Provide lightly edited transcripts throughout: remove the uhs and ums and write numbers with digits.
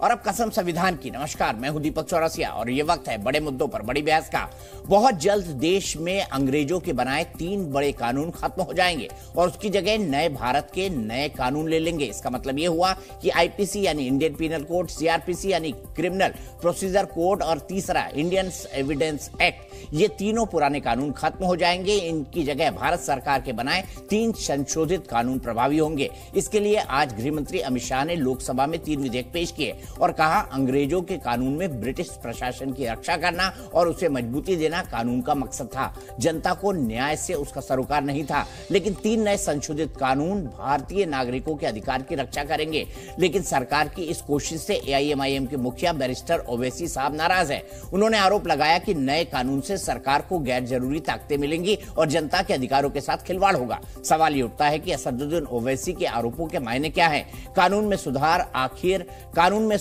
और अब कसम संविधान की। नमस्कार, मैं हूं दीपक चौरसिया और ये वक्त है बड़े मुद्दों पर बड़ी बहस का। बहुत जल्द देश में अंग्रेजों के बनाए 3 बड़े कानून खत्म हो जाएंगे और उसकी जगह नए भारत के नए कानून ले लेंगे। इसका मतलब ये हुआ कि आईपीसी यानी इंडियन पीनल कोड, सीआरपीसी यानी क्रिमिनल प्रोसीजर कोड और तीसरा इंडियन एविडेंस एक्ट, ये तीनों पुराने कानून खत्म हो जाएंगे। इनकी जगह भारत सरकार के बनाए 3 संशोधित कानून प्रभावी होंगे। इसके लिए आज गृह मंत्री अमित शाह ने लोकसभा में 3 विधेयक पेश किए और कहा अंग्रेजों के कानून में ब्रिटिश प्रशासन की रक्षा करना और उसे मजबूती देना कानून का मकसद था। जनता को न्याय से उसका सरोकार नहीं था। लेकिन 3 नए संशोधित कानून भारतीय नागरिकों के अधिकार की रक्षा करेंगे। लेकिन सरकार की इस कोशिश से एआईएमआईएम के मुखिया बैरिस्टर ओवैसी साहब नाराज है। उन्होंने आरोप लगाया कि नए कानून से सरकार को गैर जरूरी ताकतें मिलेंगी और जनता के अधिकारों के साथ खिलवाड़ होगा। सवाल ये उठता है कि असदुद्दीन ओवैसी के आरोपों के मायने क्या है? कानून में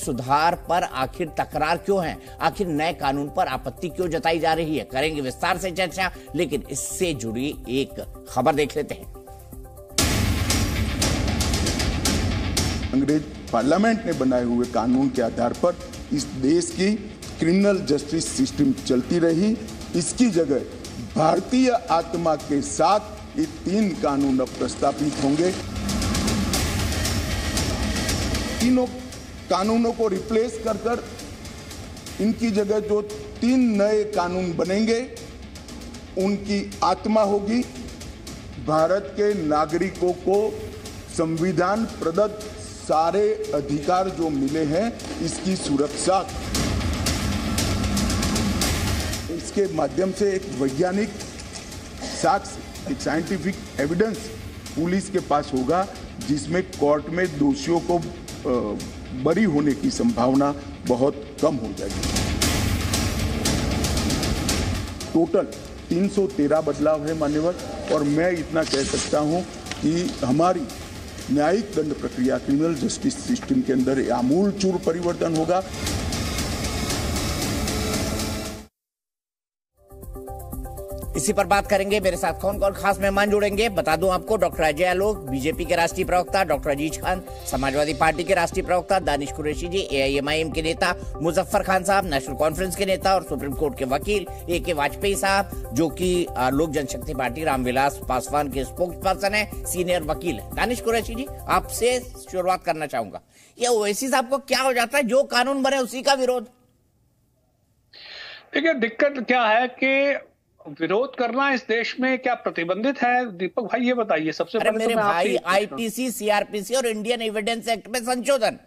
सुधार पर आखिर तकरार क्यों है? आखिर नए कानून पर आपत्ति क्यों जताई जा रही है? करेंगे विस्तार से चर्चा, लेकिन इससे जुड़ी एक खबर देख लेते हैं। अंग्रेज पार्लियामेंट ने बनाए हुए कानून के आधार पर इस देश की क्रिमिनल जस्टिस सिस्टम चलती रही। इसकी जगह भारतीय आत्मा के साथ ये 3 कानून अब प्रस्तावित होंगे। तीनों कानूनों को रिप्लेस कर इनकी जगह जो 3 नए कानून बनेंगे उनकी आत्मा होगी भारत के नागरिकों को संविधान प्रदत्त सारे अधिकार जो मिले हैं इसकी सुरक्षा। इसके माध्यम से एक वैज्ञानिक साक्ष्य, एक साइंटिफिक एविडेंस पुलिस के पास होगा जिसमें कोर्ट में दोषियों को बरी होने की संभावना बहुत कम हो जाएगी। टोटल 313 बदलाव है मान्यवर, और मैं इतना कह सकता हूं कि हमारी न्यायिक दंड प्रक्रिया क्रिमिनल जस्टिस सिस्टम के अंदर आमूलचूल परिवर्तन होगा। इसी पर बात करेंगे। मेरे साथ कौन कौन खास मेहमान जुड़ेंगे बता दूं आपको। डॉक्टर अजय आलोक, बीजेपी के राष्ट्रीय प्रवक्ता, डॉक्टर अजीज खान, समाजवादी पार्टी के राष्ट्रीय प्रवक्ता, दानिश कुरैशी जी, एआईएमआईएम के नेता, मुजफ्फर खान साहब, नेशनल कॉन्फ्रेंस के नेता और सुप्रीम कोर्ट के वकील ए.के. वाजपेयी साहब, जो कि लोक जनशक्ति पार्टी रामविलास पासवान के स्पोक्स पर्सन है, सीनियर वकील है। दानिश कुरैशी जी, आपसे शुरुआत करना चाहूंगा। ये ओवैसी साहब को क्या हो जाता है, जो कानून बने उसी का विरोध? देखिए, दिक्कत क्या है कि विरोध करना इस देश में क्या प्रतिबंधित है? दीपक भाई ये बताइए सबसे पहले। मेरे भाई, आईपीसी, सीआरपीसी और इंडियन एविडेंस एक्ट में संशोधन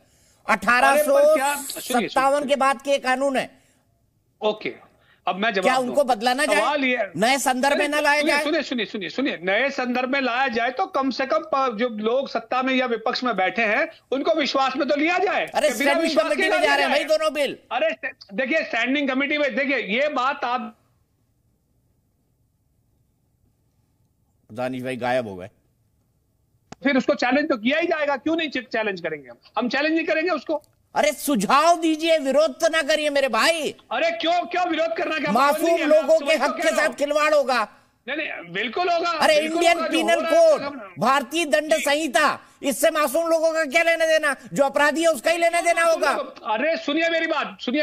1857 के बाद के कानून है। ओके, अब मैं क्या उनको बदला ना जाए? नए संदर्भ में ना लाया जाए? सुनिए, नए संदर्भ में लाया जाए तो कम से कम जो लोग सत्ता में या विपक्ष में बैठे हैं उनको विश्वास में तो लिया जाए। अरे स्टैंडिंग कमेटी में जा रहे हैं भाई दोनों बिल। अरे देखिए, स्टैंडिंग कमेटी में देखिए, ये बात आप दानिश भाई गायब हो गए। फिर उसको चैलेंज तो किया ही जाएगा, क्यों नहीं चैलेंज करेंगे? हम चैलेंज नहीं करेंगे उसको। अरे सुझाव दीजिए, विरोध तो ना करिए मेरे भाई। अरे क्यों विरोध करना? क्या मासूम लोगों के हक के साथ खिलवाड़ होगा? नहीं, बिल्कुल होगा। अरे इंडियन पीनल कोड, भारतीय दंड संहिता, इससे मासूम लोगों का क्या लेना देना? जो अपराधी है उसका ही लेना देना होगा। अरे सुनिए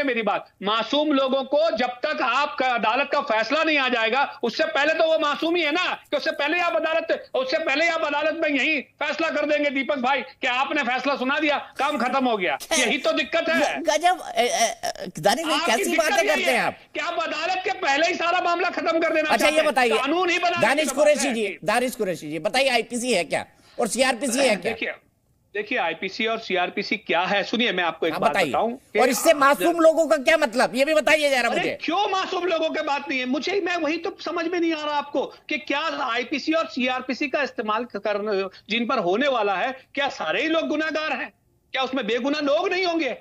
मेरी बात, मासूम लोगों को जब तक आपका अदालत का फैसला नहीं आ जाएगा, उससे पहले तो वो मासूम ही है ना, कि उससे पहले आप अदालत में यही फैसला कर देंगे दीपक भाई कि आपने फैसला सुना दिया, काम खत्म हो गया। यही तो दिक्कत है। गजब, दानिश भाई कैसी बातें करते हैं आप? कि आप अदालत के पहले ही सारा मामला खत्म कर देना। अच्छा, ये बताइए, कानून ही बना। दानिश कुरैशी जी बताइए, आईपीसी है क्या और सीआरपीसी है क्या? देखिए आईपीसी और सीआरपीसी क्या है, सुनिए मैं आपको एक बात बताऊं। और इससे मासूम लोगों का क्या मतलब, ये भी बताइए जरा मुझे। क्यों मासूम लोगों की बात नहीं है? मैं वही तो समझ में नहीं आ रहा आपको कि क्या आईपीसी और सीआरपीसी का इस्तेमाल करने जिन पर होने वाला है, क्या सारे ही लोग गुनाहगार हैं? क्या उसमें बेगुनाह लोग नहीं होंगे?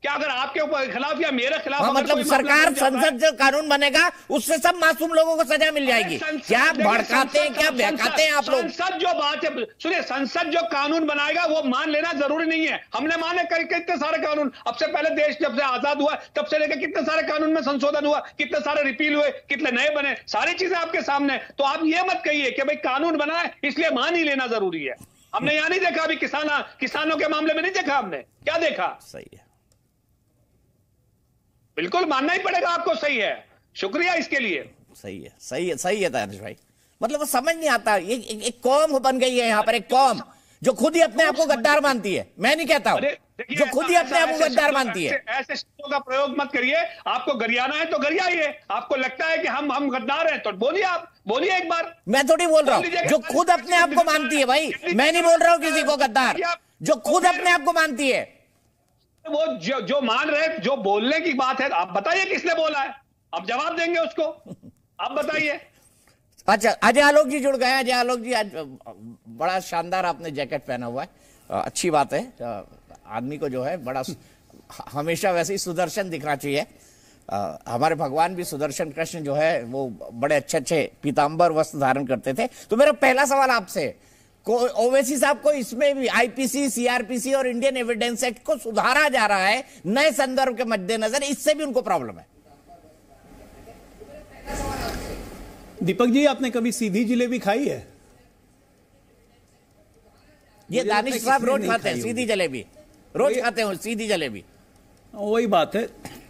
क्या अगर आपके ऊपर खिलाफ या मेरे खिलाफ मतलब सरकार, संसद जो कानून बनेगा उससे सब मासूम लोगों को सजा मिल जाएगी? क्या भड़काते हैं, क्या बहकाते हैं आप लोग? संसद जो बात है, सुनिए, संसद जो कानून बनाएगा वो मान लेना जरूरी नहीं है। हमने माने कितने सारे कानून, अब से पहले देश जब से आजाद हुआ तब से लेकर कितने सारे कानून में संशोधन हुआ, कितने सारे रिपील हुए, कितने नए बने, सारी चीजें आपके सामने। तो आप ये मत कहिए कि भाई कानून बना है इसलिए मान ही लेना जरूरी है। हमने यहां नहीं देखा, अभी किसानों के मामले में नहीं देखा, हमने क्या देखा? सही है। बिल्कुल मानना ही पड़ेगा आपको, सही है, शुक्रिया इसके लिए। सही है, सही है, सही है तारिश भाई। मतलब वो समझ नहीं आता, एक कौम बन गई है यहाँ पर, एक कौम जो खुद ही अपने आप को गद्दार मानती है। मैं नहीं कहता हूं, जो खुद ही अपने आप को गद्दार मानती है। ऐसे शब्दों का प्रयोग मत करिए। आपको गरियाना है तो गरियाइए, आपको लगता है कि हम गद्दार हैं तो बोलिए, आप बोलिए एक बार। मैं थोड़ी बोल रहा हूं जो खुद अपने आप को मानती है भाई, मैं नहीं बोल रहा हूं किसी को गद्दार, जो खुद अपने आप को मानती है। वो जो मान रहे, जो बोलने की बात है, आप बताइए किसने बोला है, आप जवाब देंगे उसको, आप बताइए। अच्छा, अजय आलोक जी जुड़ गए। अजय आलोक जी, आज बड़ा शानदार आपने जैकेट पहना हुआ है, अच्छी बात है। आदमी को जो है बड़ा हमेशा वैसे ही सुदर्शन दिखना चाहिए। हमारे भगवान भी सुदर्शन कृष्ण जो है वो बड़े अच्छे अच्छे पीतांबर वस्त्र धारण करते थे। तो मेरा पहला सवाल आपसे, ओवैसी साहब को इसमें भी आईपीसी, सीआरपीसी और इंडियन एविडेंस एक्ट को सुधारा जा रहा है नए संदर्भ के मद्देनजर, इससे भी उनको प्रॉब्लम है। दीपक जी, आपने कभी सीधी जलेबी खाई है? ये दानिश साहब रोज खाते हैं सीधी जलेबी, रोज खाते हैं सीधी जलेबी। वही बात है,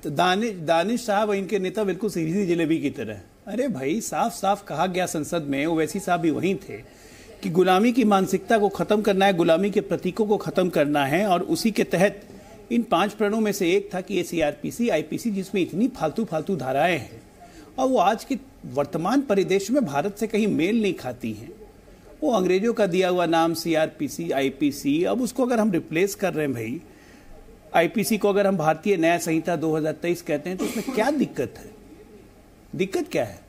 तो दानिश साहब इनके नेता बिल्कुल सीधी जलेबी की तरह। अरे भाई, साफ साफ कहा गया संसद में, ओवैसी साहब भी वहीं थे, कि गुलामी की मानसिकता को खत्म करना है, गुलामी के प्रतीकों को खत्म करना है। और उसी के तहत इन 5 प्रणों में से एक था कि ये सीआरपीसी, आईपीसी, जिसमें इतनी फालतू धाराएं हैं और वो आज के वर्तमान परिदृश्य में भारत से कहीं मेल नहीं खाती हैं। वो अंग्रेजों का दिया हुआ नाम सीआरपीसी, आईपीसी, अब उसको अगर हम रिप्लेस कर रहे हैं भाई, आईपीसी को अगर हम भारतीय न्याय संहिता 2023 कहते हैं, तो उसमें क्या दिक्कत है? दिक्कत क्या है?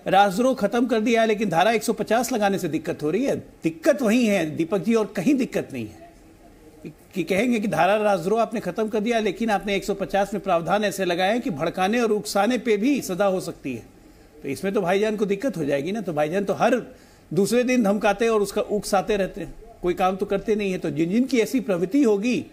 राजद्रोह खत्म कर दिया है, लेकिन धारा 150 लगाने से दिक्कत हो रही है। दिक्कत वही है दीपक जी, और कहीं दिक्कत नहीं है कि कहेंगे कि धारा राजद्रोह आपने खत्म कर दिया, लेकिन आपने 150 में प्रावधान ऐसे लगाए हैं कि भड़काने और उकसाने पे भी सजा हो सकती है। तो इसमें तो भाईजान को दिक्कत हो जाएगी ना। तो भाईजान तो हर दूसरे दिन धमकाते और उसका उकसाते रहते हैं, कोई काम तो करते नहीं है। तो जिनकी ऐसी प्रवृत्ति होगी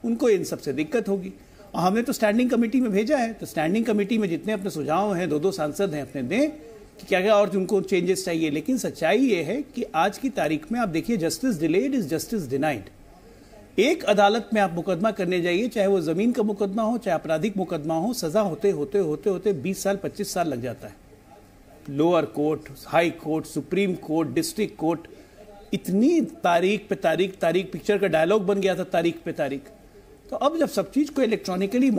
उनको इन सबसे दिक्कत होगी। और हमने तो स्टैंडिंग कमेटी में भेजा है, तो स्टैंडिंग कमेटी में जितने अपने सुझाव हैं, 2-2 सांसद हैं, अपने दें कि क्या क्या और उनको चेंजेस चाहिए। लेकिन सच्चाई ये है कि आज की तारीख में आप देखिए, justice delayed is justice denied. एक अदालत में आप मुकदमा करने जाइए, चाहे वो जमीन का मुकदमा हो, चाहे आपराधिक मुकदमा हो, सजा होते होते होते होते 20 साल 25 साल लग जाता है। Lower court, high court, supreme court, district court, इतनी तारीख पे तारीख, पिक्चर का डायलॉग बन गया था, तारीख पे तारीख। तो अब जब सब चीज को इलेक्ट्रॉनिकली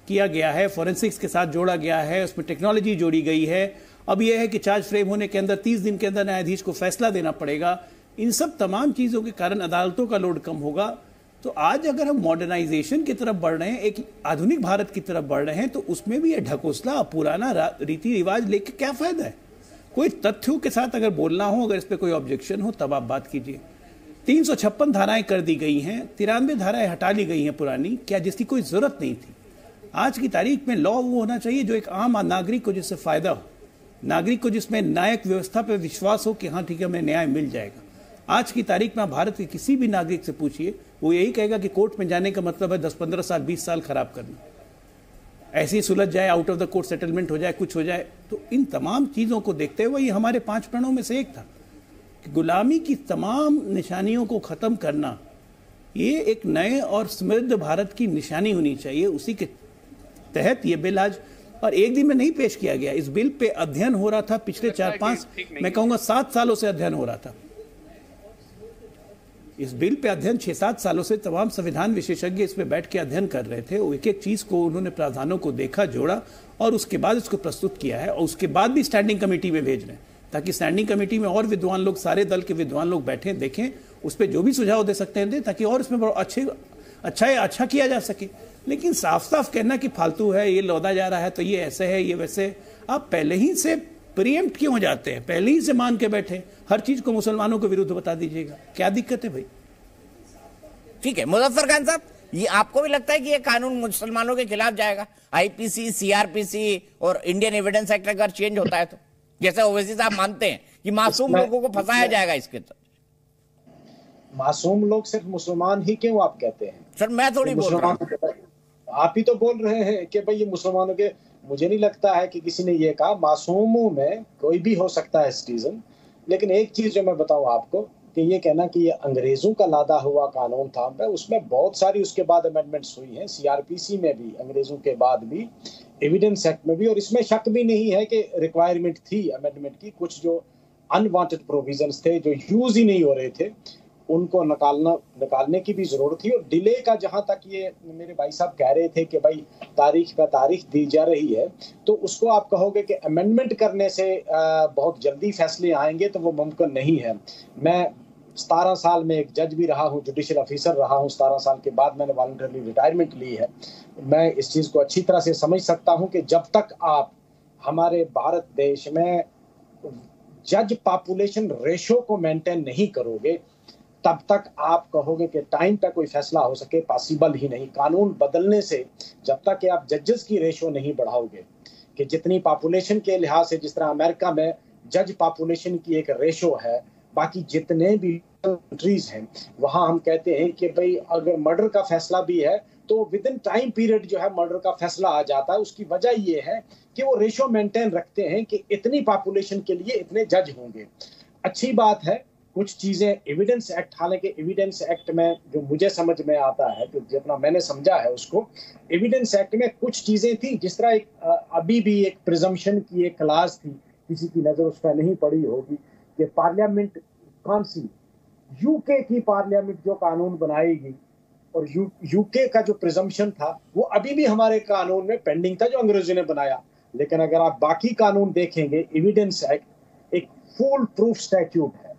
किया गया है, फॉरेंसिक्स के साथ जोड़ा गया है, उसमें टेक्नोलॉजी जोड़ी गई है, अब यह है कि चार्ज फ्रेम होने के अंदर 30 दिन के अंदर न्यायाधीश को फैसला देना पड़ेगा। इन सब तमाम चीजों के कारण अदालतों का लोड कम होगा। तो आज अगर हम मॉडर्नाइजेशन की तरफ बढ़ रहे हैं, एक आधुनिक भारत की तरफ बढ़ रहे हैं, तो उसमें भी ये ढकोसला, पुराना रीति रिवाज लेके क्या फायदा है? कोई तथ्यों के साथ अगर बोलना हो, अगर इस पर कोई ऑब्जेक्शन हो, तब आप बात कीजिए। 356 धाराएं कर दी गई हैं, 93 धाराएं हटा ली गई हैं पुरानी, क्या जिसकी कोई जरूरत नहीं थी। आज की तारीख में लॉ वो होना चाहिए जो एक आम नागरिक को जिससे फायदा हो, नागरिक को जिसमें न्यायिक व्यवस्था पर विश्वास हो कि हाँ ठीक है, हमें न्याय मिल जाएगा। आज की तारीख में भारत के किसी भी नागरिक से पूछिए, वो यही कहेगा कि कोर्ट में जाने का मतलब है 10-15 साल 20 साल खराब करना, ऐसे ही सुलझ जाए, out of the court settlement हो जाए, कुछ हो जाए। तो इन तमाम चीजों को देखते हुए ये हमारे 5 प्रणों में से एक था कि गुलामी की तमाम निशानियों को खत्म करना, ये एक नए और समृद्ध भारत की निशानी होनी चाहिए। उसी के तहत ये बिल आज, और एक दिन में नहीं पेश किया गया, इस बिल पे अध्ययन हो रहा था पिछले 4-5, मैं कहूंगा 7 सालों से अध्ययन हो रहा था। इस बिल पे अध्ययन 6-7 सालों से तमाम संविधान विशेषज्ञ इस पे बैठ के अध्ययन कर रहे थे। एक एक चीज को उन्होंने प्रावधानों को देखा, जोड़ा और उसके बाद इसको प्रस्तुत किया है, और उसके बाद भी स्टैंडिंग कमेटी में भेज रहे हैं, ताकि स्टैंडिंग कमेटी में और विद्वान लोग, सारे दल के विद्वान लोग बैठें, देखें, उस पर जो भी सुझाव दे सकते हैं दें, ताकि और इसमें अच्छा किया जा सके। लेकिन साफ साफ कहना कि फालतू है, ये लौदा जा रहा है, तो ये ऐसे है, ये वैसे, आप पहले ही से प्रीएम्प्ट क्यों हो जाते हैं? पहले ही से मान के बैठे, हर चीज को मुसलमानों के विरुद्ध बता दीजिएगा, क्या दिक्कत है भाई? ठीक है, मुजफ्फर खान साहब, ये आपको भी लगता है कि ये कानून मुसलमानों के खिलाफ जाएगा? आईपीसी, सीआरपीसी और इंडियन एविडेंस एक्ट अगर चेंज होता है तो, जैसे ओवैसी साहब मानते हैं कि मासूम लोगों को फंसाया जाएगा इसके तो? मासूम लोग सिर्फ मुसलमान ही क्यों आप कहते हैं? सर मैं थोड़ी बोल रहा हूं, आप ही तो बोल रहे हैं कि भाई ये मुसलमानों के। मुझे नहीं लगता है कि किसी ने ये कहा। मासूमों में कोई भी हो सकता है सिटीजन, लेकिन एक चीज जो मैं बताऊं आपको, कि ये कहना कि ये अंग्रेजों का लादा हुआ कानून था, उसमें बहुत सारी उसके बाद अमेंडमेंट्स हुई हैं, सीआरपीसी में भी अंग्रेजों के बाद भी, एविडेंस एक्ट में भी, और इसमें शक भी नहीं है कि रिक्वायरमेंट थी अमेंडमेंट की। कुछ जो अनवांटेड प्रोविजंस थे जो यूज ही नहीं हो रहे थे उनको निकालने की भी जरूरत थी। और डिले का जहां तक ये मेरे भाई साहब कह रहे थे कि भाई तारीख पे तारीख दी जा रही है, तो उसको आप कहोगे कि अमेंडमेंट करने से बहुत जल्दी फैसले आएंगे, तो वो मुमकिन नहीं है। मैं 17 साल में एक जज भी रहा हूँ, जुडिशियल ऑफिसर रहा हूँ। 17 साल के बाद मैंने वॉलंटरली रिटायरमेंट ली है। मैं इस चीज़ को अच्छी तरह से समझ सकता हूँ कि जब तक आप हमारे भारत देश में जज पॉपुलेशन रेशो को मेंटेन नहीं करोगे, तब तक आप कहोगे कि टाइम पे कोई फैसला हो सके, पॉसिबल ही नहीं। कानून बदलने से जब तक कि आप जजेस की रेशो नहीं बढ़ाओगे, कि जितनी पॉपुलेशन के लिहाज से, जिस तरह अमेरिका में जज पॉपुलेशन की एक रेशो है, बाकी जितने भी कंट्रीज हैं वहां हम कहते हैं कि भाई अगर मर्डर का फैसला भी है तो विद इन टाइम पीरियड जो है मर्डर का फैसला आ जाता है। उसकी वजह ये है कि वो रेशो मेंटेन रखते हैं कि इतनी पॉपुलेशन के लिए इतने जज होंगे। अच्छी बात है, कुछ चीजें एविडेंस एक्ट, हालांकि एविडेंस एक्ट में जो मुझे समझ में आता है, जो जितना मैंने समझा है उसको, एविडेंस एक्ट में कुछ चीजें थी, जिस तरह एक अभी भी एक प्रिजम्पशन की एक क्लास थी, किसी की नजर उस पर नहीं पड़ी होगी, कि पार्लियामेंट कौन सी, यूके की पार्लियामेंट जो कानून बनाएगी, और यूके का जो प्रिजम्पशन था वो अभी भी हमारे कानून में पेंडिंग था जो अंग्रेजों ने बनाया। लेकिन अगर आप बाकी कानून देखेंगे, एविडेंस एक्ट एक फुल प्रूफ स्टैट्यूट है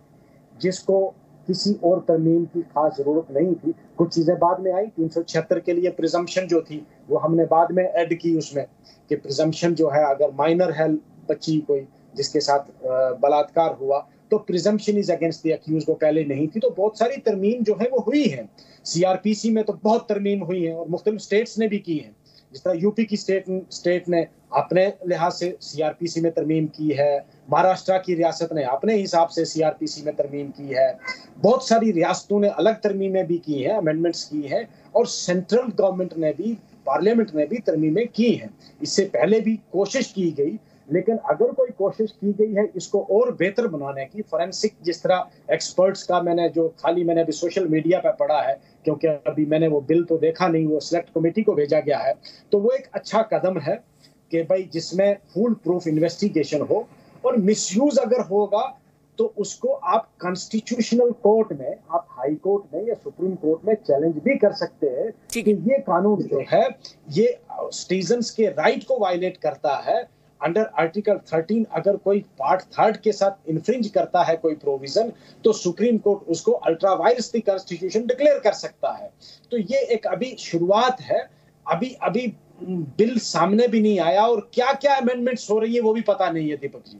जिसको किसी और तरमीम की खास जरूरत नहीं थी। कुछ चीजें बाद में आई, 376 के लिए प्रिजम्पशन जो थी वो हमने बाद में ऐड की उसमें, कि प्रिजम्पशन जो है अगर माइनर है बच्ची कोई जिसके साथ बलात्कार हुआ तो presumption is against the accused, वो पहले नहीं थी। तो बहुत सारी तरमीम जो है वो हुई है। सीआरपीसी में तो बहुत तरमीम हुई है और मुख्तलिफ स्टेट्स ने भी की है। जिस तरह यूपी की स्टेट ने अपने लिहाज से सीआरपीसी में तरमीम की है, महाराष्ट्र की रियासत ने अपने हिसाब से सीआरपीसी में तरमीम की है, बहुत सारी रियासतों ने अलग तरमीमें भी की हैं, अमेंडमेंट्स की हैं, और सेंट्रल गवर्नमेंट ने भी, पार्लियामेंट ने भी तरमीमें की हैं। इससे पहले भी कोशिश की गई, लेकिन अगर कोई कोशिश की गई है इसको और बेहतर बनाने की, फोरेंसिक जिस तरह एक्सपर्ट्स का मैंने अभी सोशल मीडिया पे पढ़ा है, क्योंकि अभी मैंने वो बिल तो देखा नहीं, वो सिलेक्ट कमेटी को भेजा गया है, तो वो एक अच्छा कदम है कि भाई जिसमें फुल प्रूफ इन्वेस्टिगेशन हो, और मिसयूज अगर होगा तो उसको आप कॉन्स्टिट्यूशनल कोर्ट में, आप हाई कोर्ट में या सुप्रीम कोर्ट में चैलेंज भी कर सकते हैं कि ये कानून जो है ये सिटीजन्स के राइट को वायलेट करता है। अंडर आर्टिकल 13 अगर कोई पार्ट 3 के साथ इन्फ्रिंज करता है कोई प्रोविजन, तो सुप्रीम कोर्ट उसको ultra vires the constitution declare कर सकता है। तो ये एक अभी शुरुआत है, अभी बिल सामने भी नहीं आया, और क्या क्या अमेंडमेंट्स हो रही है वो भी पता नहीं है दीपक जी,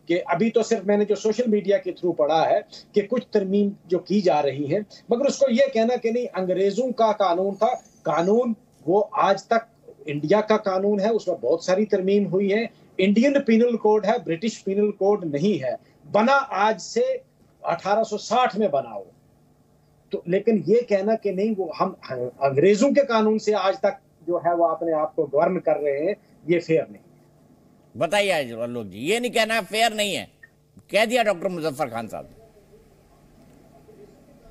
कि अभी तो सिर्फ मैंने जो सोशल मीडिया के थ्रू पढ़ा है कि कुछ तरमीम जो की जा रही है, मगर उसको ये कहना कि नहीं अंग्रेजों का कानून था, कानून वो आज तक इंडिया का कानून है, उसमें बहुत सारी तरमीम हुई है। इंडियन पीनल कोड है, ब्रिटिश पीनल कोड नहीं है, बना आज से 1860 में बना हो। तो लेकिन ये कहना कि नहीं वो हम अंग्रेजों के कानून से आज तक जो है वो अपने आप को गवर्न कर रहे हैं, ये फेयर नहीं। बताइए आलोक जी, ये नहीं कहना फेयर नहीं है, कह दिया डॉक्टर मुजफ्फर खान साहब।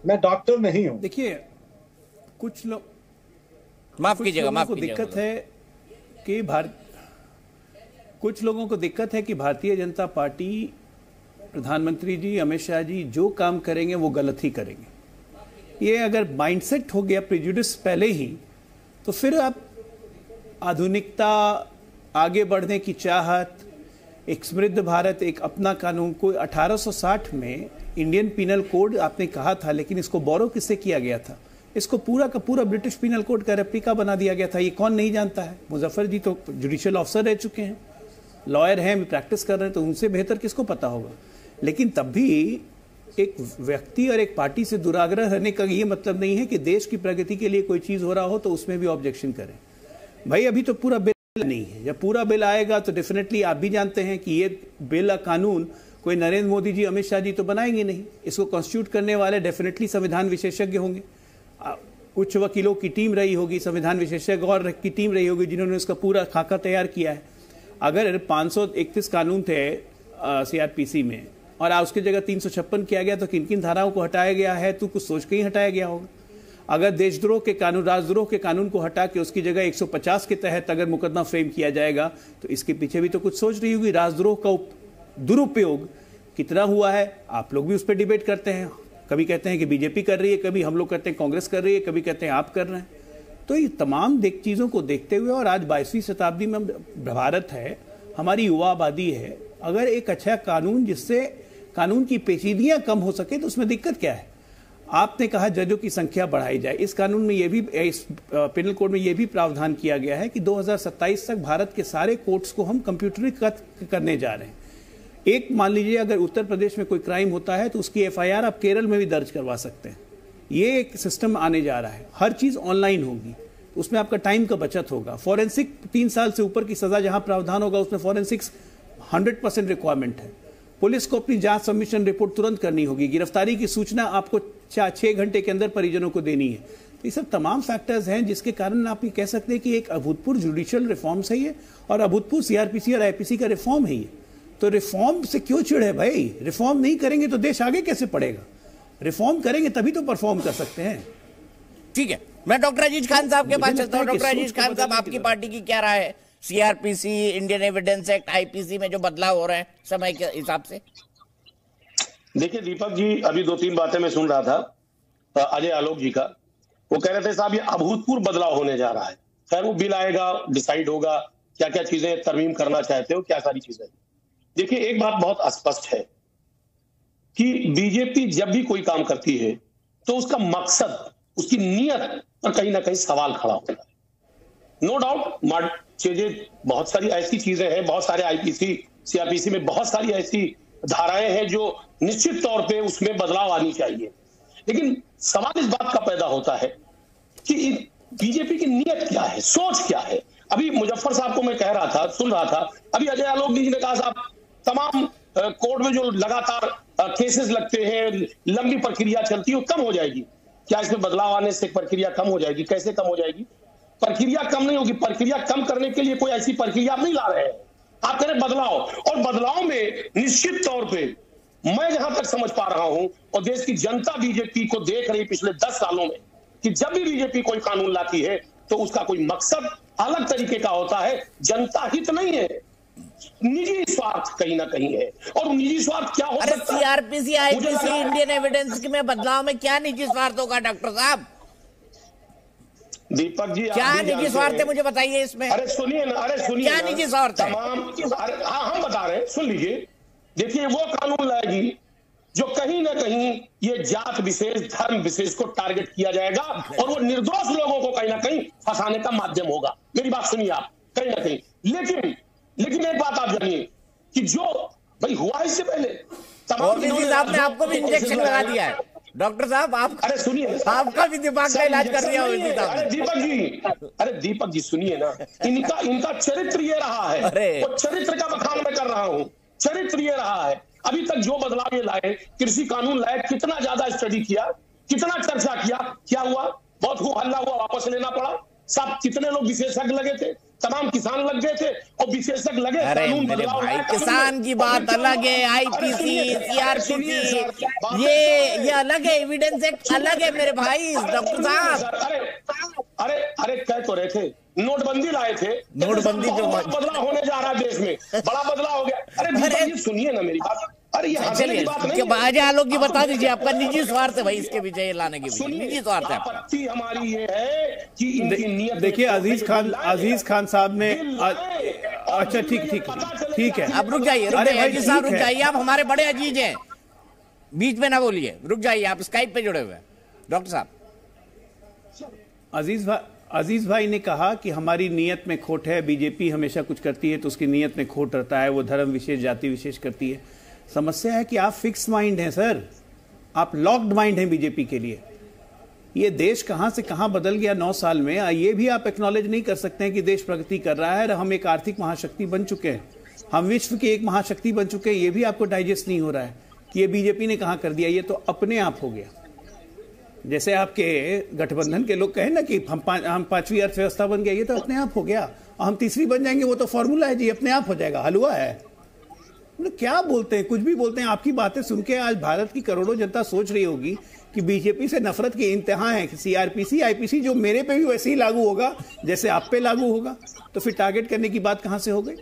मैं डॉक्टर नहीं हूं। देखिए, कुछ लोग माफ कीजिएगा, दिक्कत है कि कुछ लोगों को दिक्कत है कि भारतीय जनता पार्टी, प्रधानमंत्री जी, अमित शाह जी जो काम करेंगे वो गलत ही करेंगे। ये अगर माइंडसेट हो गया प्रेजुडिस पहले ही, तो फिर आप आधुनिकता, आगे बढ़ने की चाहत, एक समृद्ध भारत, एक अपना कानून, कोई 1860 में इंडियन पीनल कोड आपने कहा था, लेकिन इसको बोरो किससे किया गया था? इसको पूरा का पूरा ब्रिटिश पीनल कोड का रेप्लिका बना दिया गया था। ये कौन नहीं जानता है? मुजफ्फर जी तो जुडिशियल ऑफिसर रह चुके हैं, लॉयर हैं, प्रैक्टिस कर रहे हैं, तो उनसे बेहतर किसको पता होगा। लेकिन तब भी एक व्यक्ति और एक पार्टी से दुराग्रह रहने का ये मतलब नहीं है कि देश की प्रगति के लिए कोई चीज हो रहा हो तो उसमें भी ऑब्जेक्शन करें। भाई अभी तो पूरा बिल नहीं है, जब पूरा बिल आएगा तो डेफिनेटली आप भी जानते हैं कि ये बिल, कानून कोई नरेंद्र मोदी जी, अमित शाह जी तो बनाएंगे नहीं। इसको कॉन्स्टिट्यूट करने वाले डेफिनेटली संविधान विशेषज्ञ होंगे, कुछ वकीलों की टीम रही होगी, संविधान विशेषज्ञ और की टीम रही होगी जिन्होंने उसका पूरा खाका तैयार किया है। अगर 531 कानून थे सीआरपीसी में, और उसकी जगह 356 किया गया, तो किन किन धाराओं को हटाया गया है तो कुछ सोच के ही हटाया गया होगा। अगर देशद्रोह के कानून, राजद्रोह के कानून को हटा के उसकी जगह 150 के तहत अगर मुकदमा फ्रेम किया जाएगा तो इसके पीछे भी तो कुछ सोच रही होगी। राजद्रोह का दुरुपयोग कितना हुआ है आप लोग भी उस पर डिबेट करते हैं, कभी कहते हैं कि बीजेपी कर रही है, कभी हम लोग कहते हैं कांग्रेस कर रही है, कभी कहते हैं आप कर रहे हैं। तो ये तमाम चीज़ों को देखते हुए, और आज 22वीं शताब्दी में भारत है, हमारी युवा आबादी है, अगर एक अच्छा कानून जिससे कानून की पेचीदगियां कम हो सके तो उसमें दिक्कत क्या है। आपने कहा जजों की संख्या बढ़ाई जाए, इस कानून में ये भी, इस पेनल कोड में ये भी प्रावधान किया गया है कि 2027 तक भारत के सारे कोर्ट्स को हम कंप्यूटरीकृत करने जा रहे हैं। एक मान लीजिए अगर उत्तर प्रदेश में कोई क्राइम होता है तो उसकी एफआईआर आप केरल में भी दर्ज करवा सकते हैं। ये एक सिस्टम आने जा रहा है, हर चीज ऑनलाइन होगी, उसमें आपका टाइम का बचत होगा। फॉरेंसिक 3 साल से ऊपर की सजा जहां प्रावधान होगा उसमें फॉरेंसिक्स 100% रिक्वायरमेंट है। पुलिस को अपनी जांच सबमिशन रिपोर्ट तुरंत करनी होगी, गिरफ्तारी की सूचना आपको 6 घंटे के अंदर परिजनों को देनी है। तो ये सब तमाम फैक्टर्स हैं जिसके कारण आप ये कह सकते हैं कि एक अभूतपूर्व जुडिशियल रिफॉर्म्स है ये, और अभूतपूर्व सीआरपीसी और आईपीसी का रिफॉर्म है ये। तो रिफॉर्म से क्यों चिढ़े भाई? रिफॉर्म नहीं करेंगे तो देश आगे कैसे बढ़ेगा? रिफॉर्म करेंगे तभी तो परफॉर्म कर सकते हैं। ठीक है, मैं डॉक्टर अजीज खान साहब के पास चलता हूं। डॉक्टर अजीज खान साहब, आपकी पार्टी की क्या राय है? CrPC, Indian evidence act, IPC में जो बदलाव हो रहे हैं समय के हिसाब से। देखिए दीपक जी, अभी 2-3 बातें मैं सुन रहा था अजय आलोक जी का। वो कह रहे थे साहब ये अभूतपूर्व बदलाव होने जा रहा है। खैर वो बिल आएगा, डिसाइड होगा क्या क्या चीजें तरमीम करना चाहते हो, क्या सारी चीजें। देखिए एक बात बहुत स्पष्ट है कि बीजेपी जब भी कोई काम करती है तो उसका मकसद, उसकी नीयत पर कहीं ना कहीं सवाल खड़ा होता है। नो डाउट चीजें, बहुत सारी ऐसी चीजें हैं, बहुत सारे आईपीसी सीआरपीसी में बहुत सारी ऐसी धाराएं हैं जो निश्चित तौर पे उसमें बदलाव आनी चाहिए। लेकिन सवाल इस बात का पैदा होता है कि बीजेपी की नीयत क्या है, सोच क्या है। अभी मुजफ्फर साहब को मैं कह रहा था, सुन रहा था, अभी अजय आलोक जी ने कहा साहब तमाम कोर्ट में जो लगातार केसेस लगते हैं, लंबी प्रक्रिया चलती है, वो कम हो जाएगी। क्या इसमें बदलाव आने से प्रक्रिया कम हो जाएगी? कैसे कम हो जाएगी? प्रक्रिया कम नहीं होगी। प्रक्रिया कम करने के लिए कोई ऐसी प्रक्रिया आप नहीं ला रहे हैं, आप कह रहे बदलाव। और बदलाव में निश्चित तौर पे मैं जहां तक समझ पा रहा हूं, और देश की जनता बीजेपी को देख रही पिछले 10 सालों में, कि जब भी बीजेपी कोई कानून लाती है तो उसका कोई मकसद अलग तरीके का होता है, जनता हित नहीं है, निजी स्वार्थ कहीं ना कहीं है। और निजी स्वार्थ क्या हो सकता है? सीआरपीसी, आईपीसी, इंडियन एविडेंस में बदलाव में क्या निजी स्वार्थ होगा डॉक्टर साहब? दीपक जी क्या निजी स्वार्थ है, मुझे बताइए इसमें। अरे सुनिए ना, अरे सुनिए, क्या निजी स्वार्थ है? हाँ हम बता रहे हैं, सुन लीजिए। देखिए वो कानून लाएगी जो कहीं ना कहीं ये जात विशेष, धर्म विशेष को टारगेट किया जाएगा, और वो निर्दोष लोगों को कहीं ना कहीं फंसाने का माध्यम होगा। मेरी बात सुनिए आप, कहीं ना कहीं। लेकिन एक बात आप जानिए कि जो भाई हुआ इससे पहले साहब ने आपको भी इंजेक्शन लगा दिया है। डॉक्टर साहब आप, अरे सुनिए, आपका भी दिमाग का इलाज कर दिया। अरे दीपक जी सुनिए ना, इनका चरित्र ये रहा है, वो चरित्र का बखान मैं कर रहा हूं। चरित्र ये रहा है, अभी तक जो बदलाव ये लाए, कृषि कानून लाए, कितना ज्यादा स्टडी किया, कितना चर्चा किया, क्या हुआ? बहुत खूब हल्ला हुआ, वापस लेना पड़ा। सब कितने लोग विशेषज्ञ लगे थे, तमाम किसान लग गए थे, और विशेषज्ञ लगे। कानून बदलाव भाई, किसान की बात अलग है, आईपीसी, सीआरपीसी ये अलग है, एविडेंस एक्ट अलग है मेरे भाई। डॉक्टर साहब अरे कह तो रहे थे, नोटबंदी लाए थे, नोटबंदी जो बदलाव होने जा रहा है देश में, बड़ा बदलाव हो गया। अरे सुनिए ना मेरी बात। अरे ये हंसने की बात नहीं है। अजय आलोक जी बता दीजिए, आपका निजी स्वार्थ है भाई इसके विजय लाने की, निजी स्वार्थ है। आपत्ति हमारी ये है कि इनकी नियत। देखिए अजीज खान साहब ने, अच्छा ठीक है, अब रुक जाइए, अजीज साहब रुक जाइए, आप हमारे बड़े अजीज हैं, बीच में ना बोलिए, रुक जाइए, आप स्काइप पे जुड़े हुए हैं। डॉक्टर साहब, अजीज भाई ने कहा कि हमारी नीयत में खोट है, बीजेपी हमेशा कुछ करती है तो उसकी नीयत में खोट रहता है, वो धर्म विशेष, जाति विशेष करती है। समस्या है कि आप फिक्स माइंड हैं सर, आप लॉक्ड माइंड हैं बीजेपी के लिए। ये देश कहां से कहां बदल गया 9 साल में, ये भी आप एक्नॉलेज नहीं कर सकते हैं कि देश प्रगति कर रहा है, हम एक आर्थिक महाशक्ति बन चुके हैं, हम विश्व की एक महाशक्ति बन चुके हैं। ये भी आपको डाइजेस्ट नहीं हो रहा है कि ये बीजेपी ने कहां कर दिया, ये तो अपने आप हो गया। जैसे आपके गठबंधन के लोग कहें ना कि हम 5वीं अर्थव्यवस्था बन गया, ये तो अपने आप हो गया। हम 3री बन जाएंगे, वो तो फॉर्मूला है जी, अपने आप हो जाएगा, हलवा है। क्या बोलते हैं, कुछ भी बोलते हैं। आपकी बातें सुन के आज भारत की करोड़ों जनता सोच रही होगी कि बीजेपी से नफरत के इंतहा है। सीआरपीसी आईपीसी जो मेरे पे भी वैसे ही लागू होगा जैसे आप पे लागू होगा, तो फिर टारगेट करने की बात कहां से हो गई?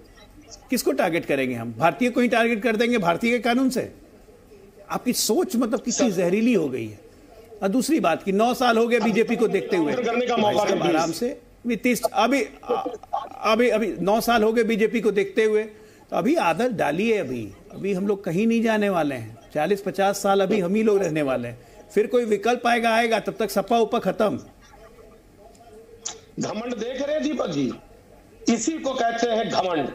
किसको टारगेट करेंगे हम? भारतीय को ही टारगेट कर देंगे भारतीय के कानून से? आपकी सोच मतलब कितनी जहरीली हो गई है। और दूसरी बात कि 9 साल हो गए बीजेपी को देखते हुए, आराम से अभी 9 साल हो गए बीजेपी को देखते हुए, तो अभी आदत डालिए। अभी हम लोग कहीं नहीं जाने वाले हैं। 40-50 साल अभी हम ही लोग रहने वाले हैं। फिर कोई विकल्प आएगा, तब तक सपा उपा खत्म। घमंड देख रहे हैं दीपक जी, इसी को कहते हैं घमंड।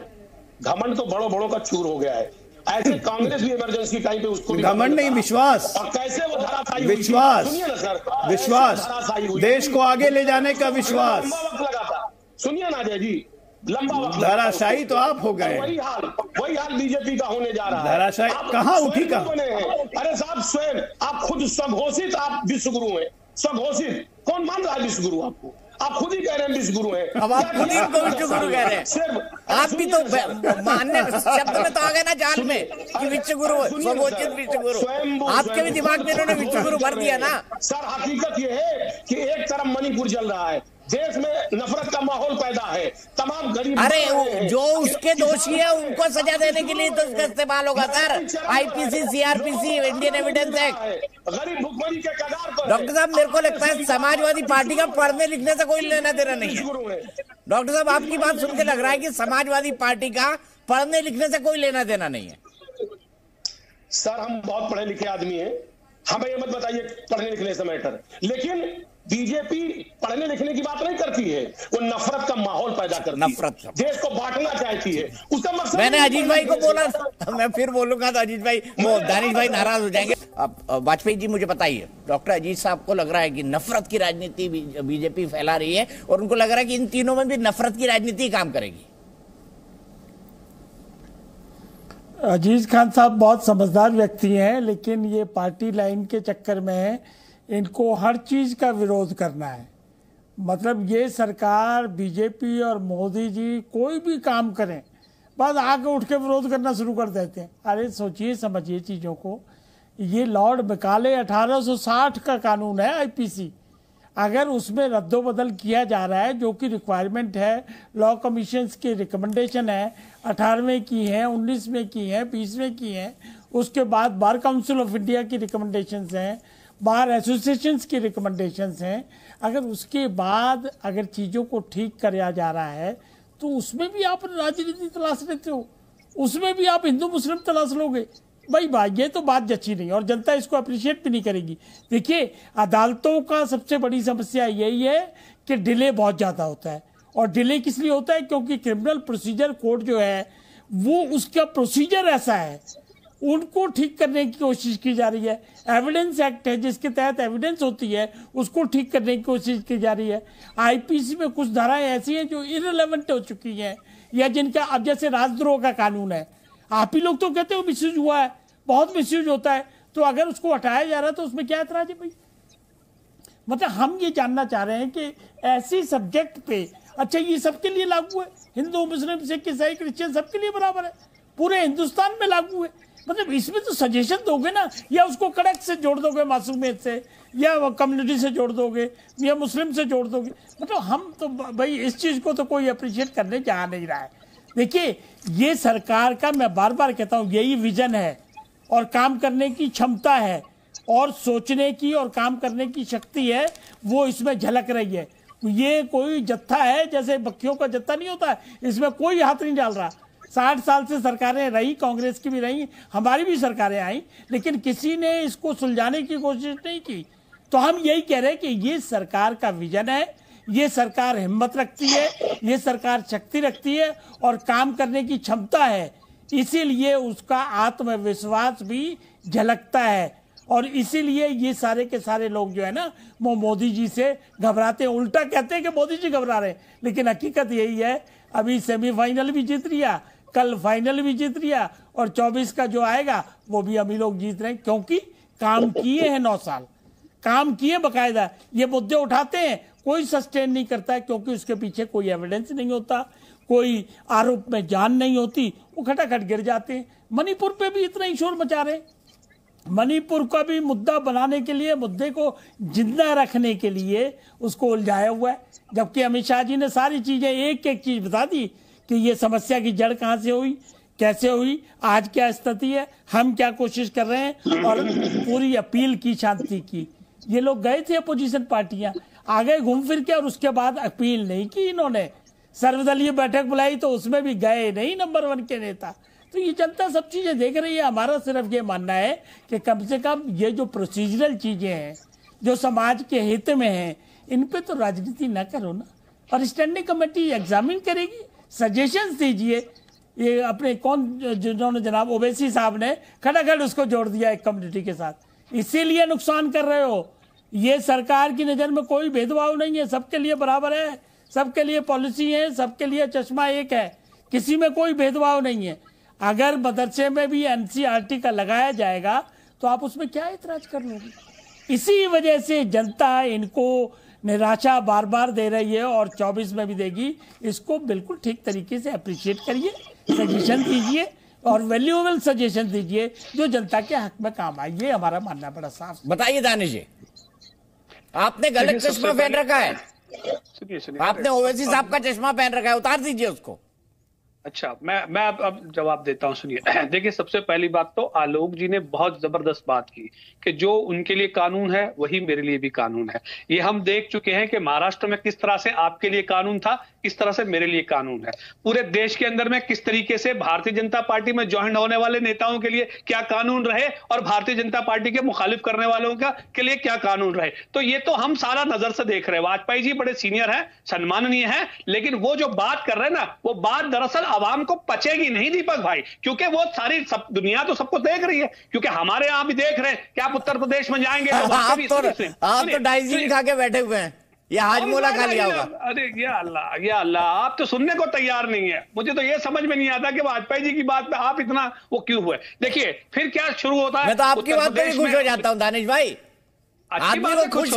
घमंड तो बड़ों का चूर हो गया है। ऐसे कांग्रेस भी इमरजेंसी टाइम पे उसको घमंड नहीं, विश्वास। और कैसे वो धराशायी विश्वास, सुनिए ना सर, विश्वास, देश को आगे ले जाने का विश्वास। लंबा वक्त लगा था, सुनिए ना अजय जी, लंबा वक्त। धराशायी तो आप हो गए। वही हाल बीजेपी का होने जा रहा है। धराशायी कहाँ उठी का? अरे साहब स्वयं आप खुद स्वघोषित आप विश्वगुरु हैं। स्वघोषित कौन मान रहा है विश्वगुरु आपको? आप खुद ही कह रहे हैं विश्वगुरु हैं। अब आप खुद ही को विश्वगुरु कह रहे हैं। आप भी तो मानने शब्द में तो आ गए ना जाल में कि विश्वगुरु, स्वघोषित विश्वगुरु। आपके भी दिमाग में इन्होंने विश्वगुरु भर दिया ना। सर हकीकत ये है कि एक तरफ मणिपुर चल रहा है, देश में नफरत का माहौल पैदा है, तमाम गरीब। अरे जो उसके दोषी है उनको सजा देने के लिए तो उसका इस्तेमाल होगा sir. IPC, CrPC, Indian evidence act. गरीब भुखमरी के कगार पर। डॉक्टर साहब मेरे को लगता है समाजवादी पार्टी का पढ़ने लिखने से कोई लेना देना नहीं है। डॉक्टर साहब आपकी बात सुन के लग रहा है कि समाजवादी पार्टी का पढ़ने लिखने से कोई लेना देना नहीं है। सर हम बहुत पढ़े लिखे आदमी हैं, हमें ये मत बताइए पढ़ने लिखने से मैटर। लेकिन बीजेपी पढ़ने लिखने की बात नहीं करती है, वो नफरत का माहौल पैदा करती है, देश को बांटना चाहती है। उसका मकसद मैंने अजीत भाई को बोला था, मैं फिर बोलूंगा तो अजीत भाई वो दानिश भाई नाराज हो जाएंगे। अब वाजपेयी जी मुझे बताइए, डॉक्टर अजीत साहब को लग रहा है कि नफरत की राजनीति बीजेपी फैला रही है और उनको लग रहा है कि इन तीनों में भी नफरत की राजनीति काम करेगी। अजीज खान साहब बहुत समझदार व्यक्ति हैं, लेकिन ये पार्टी लाइन के चक्कर में इनको हर चीज का विरोध करना है। मतलब ये सरकार, बीजेपी और मोदी जी कोई भी काम करें बस आके उठ के विरोध करना शुरू कर देते हैं। अरे सोचिए समझिए चीजों को। ये लॉर्ड मैकाले 1860 का कानून है आईपीसी, अगर उसमें रद्दोबदल किया जा रहा है जो कि रिक्वायरमेंट है, लॉ कमीशन की रिकमेंडेशन है, 18वें की है, 19वें की है, 20वें की है, उसके बाद बार काउंसिल ऑफ इंडिया की रिकमेंडेशंस हैं, बार एसोसिएशंस की रिकमेंडेशंस हैं, अगर उसके बाद अगर चीज़ों को ठीक किया जा रहा है तो उसमें भी आप राजनीति तलाश लेते हो, उसमें भी आप हिंदू मुस्लिम तलाश लोगे। भाई ये तो बात जची नहीं और जनता इसको अप्रिशिएट भी नहीं करेगी। देखिए अदालतों का सबसे बड़ी समस्या यही है कि डिले बहुत ज़्यादा होता है। और डिले किस लिए होता है? क्योंकि क्रिमिनल प्रोसीजर कोड जो है वो उसका प्रोसीजर ऐसा है, उनको ठीक करने की कोशिश की जा रही है। एविडेंस एक्ट है जिसके तहत एविडेंस होती है, उसको ठीक करने की कोशिश की जा रही है। आईपीसी में कुछ धाराएं ऐसी हैं जो इररिलेवेंट हो चुकी हैं या जिनका, अब जैसे राजद्रोह का कानून है, आप ही लोग तो कहते हो मिसयूज हुआ है, बहुत मिसयूज होता है, तो अगर उसको हटाया जा रहा है तो उसमें क्या ऐतराज है भाई? मतलब हम ये जानना चाह रहे हैं कि ऐसी सब्जेक्ट पे, अच्छा ये सबके लिए लागू है, हिंदू मुस्लिम सिख ईसाई क्रिश्चियन सबके लिए बराबर है, पूरे हिंदुस्तान में लागू है। मतलब इसमें तो सजेशन दोगे ना, या उसको कड़क से जोड़ दोगे मासूमियत से, या कम्युनिटी से जोड़ दोगे, या मुस्लिम से जोड़ दोगे। मतलब हम तो भाई इस चीज को तो कोई अप्रिशिएट करने जा नहीं रहा है। देखिए ये सरकार का, मैं बार बार कहता हूँ, यही विजन है और काम करने की क्षमता है और सोचने की और काम करने की शक्ति है, वो इसमें झलक रही है। ये कोई जत्था है, जैसे बक्खियों का जत्था नहीं होता, इसमें कोई हाथ नहीं डाल रहा। 60 साल से सरकारें रही, कांग्रेस की भी रही, हमारी भी सरकारें आई, लेकिन किसी ने इसको सुलझाने की कोशिश नहीं की। तो हम यही कह रहे हैं कि ये सरकार का विजन है, ये सरकार हिम्मत रखती है, ये सरकार शक्ति रखती है और काम करने की क्षमता है, इसीलिए उसका आत्मविश्वास भी झलकता है। और इसीलिए ये सारे के सारे लोग जो है ना, वो मोदी जी से घबराते हैं, उल्टा कहते हैं कि मोदी जी घबरा रहे हैं, लेकिन हकीकत यही है। अभी सेमीफाइनल भी जीत लिया, कल फाइनल भी जीत लिया, और 24 का जो आएगा वो भी हम ही लोग जीत रहे हैं, क्योंकि काम किए हैं 9 साल, काम किए बकायदा। ये मुद्दे उठाते हैं, कोई सस्टेन नहीं करता है, क्योंकि उसके पीछे कोई एविडेंस नहीं होता, कोई आरोप में जान नहीं होती, वो खटाखट गिर जाते हैं। मणिपुर पे भी इतना ही शोर मचा रहे, मणिपुर का भी मुद्दा बनाने के लिए, मुद्दे को जिंदा रखने के लिए उसको उलझाया हुआ है, जबकि अमित शाह जी ने सारी चीजें एक एक चीज बता दी कि ये समस्या की जड़ कहाँ से हुई, कैसे हुई, आज क्या स्थिति है, हम क्या कोशिश कर रहे हैं, और पूरी अपील की, शांति की। ये लोग गए थे अपोजिशन पार्टियां, आ गए घूम फिर के, और उसके बाद अपील नहीं की इन्होंने। सर्वदलीय बैठक बुलाई तो उसमें भी गए नहीं नंबर 1 के नेता। तो ये जनता सब चीजें देख रही है। हमारा सिर्फ ये मानना है कि कम से कम ये जो प्रोसीजरल चीजें हैं, जो समाज के हित में हैं, इन पे तो राजनीति न करो ना। और स्टैंडिंग कमेटी एग्जामिन करेगी, सजेशंस दीजिए। ये अपने जिन्होंने जनाब ओवैसी साहब ने खटाखट उसको जोड़ दिया एक कम्युनिटी के साथ, इसीलिए नुकसान कर रहे हो। ये सरकार की नजर में कोई भेदभाव नहीं है, सबके लिए बराबर है, सबके लिए पॉलिसी है, सबके लिए चश्मा एक है, किसी में कोई भेदभाव नहीं है। अगर मदरसे में भी NCERT का लगाया जाएगा तो आप उसमें क्या इतराज कर लोगे? इसी वजह से जनता इनको निराशा बार बार दे रही है और 24 में भी देगी। इसको बिल्कुल ठीक तरीके से अप्रिशिएट करिए, सजेशन दीजिए और वैल्यूएबल सजेशन दीजिए जो जनता के हक में काम आए। ये हमारा मानना बड़ा साफ। बताइए दानिश जी, आपने गलत चश्मा पहन रखा है। आपने ओवैसी साहब का चश्मा पहन रखा है, उतार दीजिए उसको। अच्छा, मैं अब जवाब देता हूं, सुनिए। देखिए, सबसे पहली बात तो आलोक जी ने बहुत जबरदस्त बात की कि जो उनके लिए कानून है वही मेरे लिए भी कानून है। ये हम देख चुके हैं कि महाराष्ट्र में किस तरह से आपके लिए कानून था, किस तरह से मेरे लिए कानून है। पूरे देश के अंदर में किस तरीके से भारतीय जनता पार्टी में ज्वाइन होने वाले नेताओं के लिए क्या कानून रहे और भारतीय जनता पार्टी के मुखालिफ करने वालों के लिए क्या कानून रहे। तो ये तो हम सारा नजर से देख रहे हैं। वाजपेयी जी बड़े सीनियर हैं, सम्माननीय हैं, लेकिन वो जो बात कर रहे हैं ना, वो बात दरअसल आवाम को पचेगी नहीं दीपक भाई, क्योंकि वो सारी दुनिया तो सबको देख रही है। क्योंकि हमारे यहां भी देख रहे हैं कि आप उत्तर प्रदेश में जाएंगे तो आप तो डाइजिन खा के बैठे हुए हैं, ये हाजमोला खा लिया होगा। अरे या अल्लाह, आप तो सुनने को तैयार नहीं है। मुझे तो ये समझ में नहीं आता कि वाजपेयी जी की बात पे आप इतना वो क्यों हुए। देखिए फिर क्या शुरू होता है। मैं तो आपकी बात पे खुश हो जाता हूं दानिश भाई, आदमी को खुश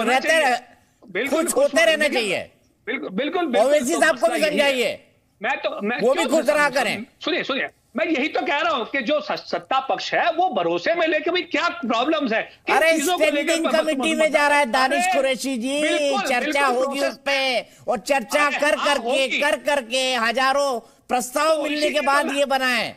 होते रहना चाहिए। बिल्कुल ओवैसी साहब को भी समझाइए, मैं वो भी खुश रहा करें। सुनिए, मैं यही तो कह रहा हूं कि जो सत्ता पक्ष है वो भरोसे में लेके भाई क्या प्रॉब्लम्स है। अरे स्टैंडिंग कमेटी में जा रहा है दानिश कुरैशी जी, चर्चा होगी उस पे, और चर्चा कर करके हजारों प्रस्ताव मिलने के बाद ये बना है।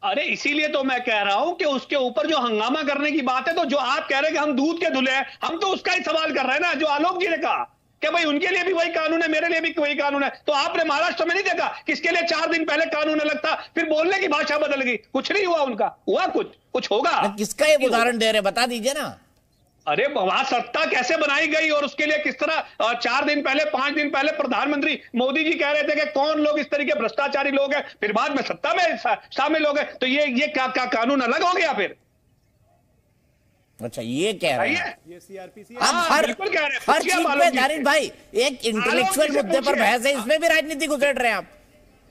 अरे इसीलिए तो मैं कह रहा हूं कि उसके ऊपर जो हंगामा करने की बात है, तो जो आप कह रहे हैं कि हम दूध के धुले हैं, हम तो उसका ही सवाल कर रहे हैं ना, जो आलोक जी ने कहा कि भाई उनके लिए भी वही कानून है, मेरे लिए भी वही कानून है। तो आपने महाराष्ट्र में नहीं देखा किसके लिए 4 दिन पहले कानून अलग था, फिर बोलने की भाषा बदल गई, कुछ नहीं हुआ उनका, हुआ कुछ होगा। किसका ये उदाहरण दे रहे, बता दीजिए ना। अरे वहां सत्ता कैसे बनाई गई और उसके लिए किस तरह 4 दिन पहले 5 दिन पहले प्रधानमंत्री मोदी जी कह रहे थे कि कौन लोग इस तरीके भ्रष्टाचारी लोग हैं, फिर बाद में सत्ता में शामिल हो गए। तो ये क्या कानून अलग हो गया फिर? अच्छा, ये कह रहे हैं ये CRPC आप हर चीज पे दानिश भाई एक इंटेलेक्चुअल मुद्दे पर बहस है, इसमें भी राजनीति घुसेड़ रहे हैं आप।